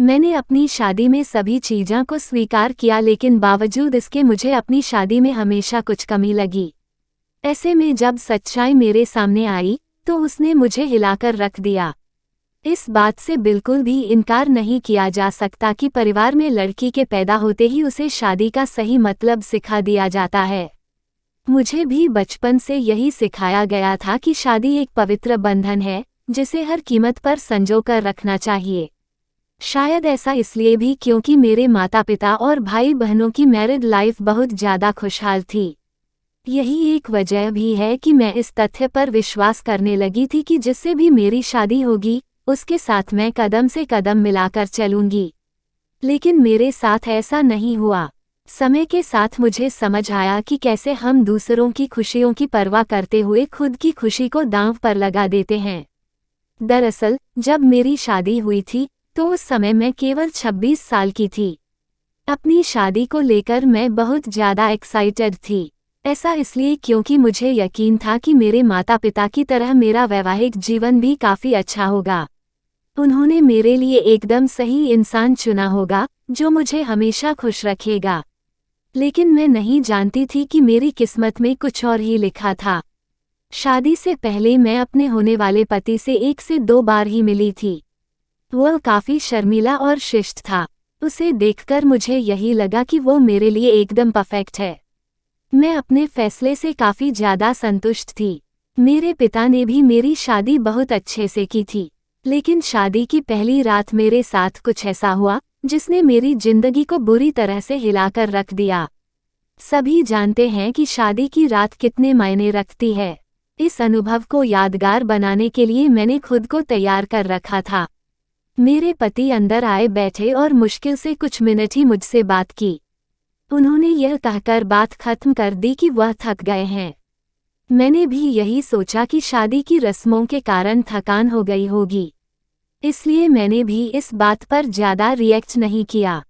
मैंने अपनी शादी में सभी चीज़ों को स्वीकार किया, लेकिन बावजूद इसके मुझे अपनी शादी में हमेशा कुछ कमी लगी। ऐसे में जब सच्चाई मेरे सामने आई तो उसने मुझे हिलाकर रख दिया। इस बात से बिल्कुल भी इनकार नहीं किया जा सकता कि परिवार में लड़की के पैदा होते ही उसे शादी का सही मतलब सिखा दिया जाता है। मुझे भी बचपन से यही सिखाया गया था कि शादी एक पवित्र बंधन है जिसे हर कीमत पर संजोकर रखना चाहिए। शायद ऐसा इसलिए भी क्योंकि मेरे माता पिता और भाई बहनों की मैरिड लाइफ बहुत ज़्यादा खुशहाल थी। यही एक वजह भी है कि मैं इस तथ्य पर विश्वास करने लगी थी कि जिससे भी मेरी शादी होगी उसके साथ मैं कदम से कदम मिलाकर चलूंगी। लेकिन मेरे साथ ऐसा नहीं हुआ। समय के साथ मुझे समझ आया कि कैसे हम दूसरों की खुशियों की परवाह करते हुए खुद की खुशी को दांव पर लगा देते हैं। दरअसल जब मेरी शादी हुई थी तो उस समय मैं केवल 26 साल की थी। अपनी शादी को लेकर मैं बहुत ज़्यादा एक्साइटेड थी। ऐसा इसलिए क्योंकि मुझे यकीन था कि मेरे माता पिता की तरह मेरा वैवाहिक जीवन भी काफ़ी अच्छा होगा। उन्होंने मेरे लिए एकदम सही इंसान चुना होगा जो मुझे हमेशा खुश रखेगा। लेकिन मैं नहीं जानती थी कि मेरी किस्मत में कुछ और ही लिखा था। शादी से पहले मैं अपने होने वाले पति से 1 से 2 बार ही मिली थी। वह काफ़ी शर्मीला और शिष्ट था। उसे देखकर मुझे यही लगा कि वो मेरे लिए एकदम परफेक्ट है। मैं अपने फैसले से काफ़ी ज़्यादा संतुष्ट थी। मेरे पिता ने भी मेरी शादी बहुत अच्छे से की थी। लेकिन शादी की पहली रात मेरे साथ कुछ ऐसा हुआ जिसने मेरी जिंदगी को बुरी तरह से हिलाकर रख दिया। सभी जानते हैं कि शादी की रात कितने मायने रखती है। इस अनुभव को यादगार बनाने के लिए मैंने खुद को तैयार कर रखा था। मेरे पति अंदर आए बैठे और मुश्किल से कुछ मिनट ही मुझसे बात की। उन्होंने यह कहकर बात खत्म कर दी कि वह थक गए हैं। मैंने भी यही सोचा कि शादी की रस्मों के कारण थकान हो गई होगी, इसलिए मैंने भी इस बात पर ज़्यादा रिएक्ट नहीं किया।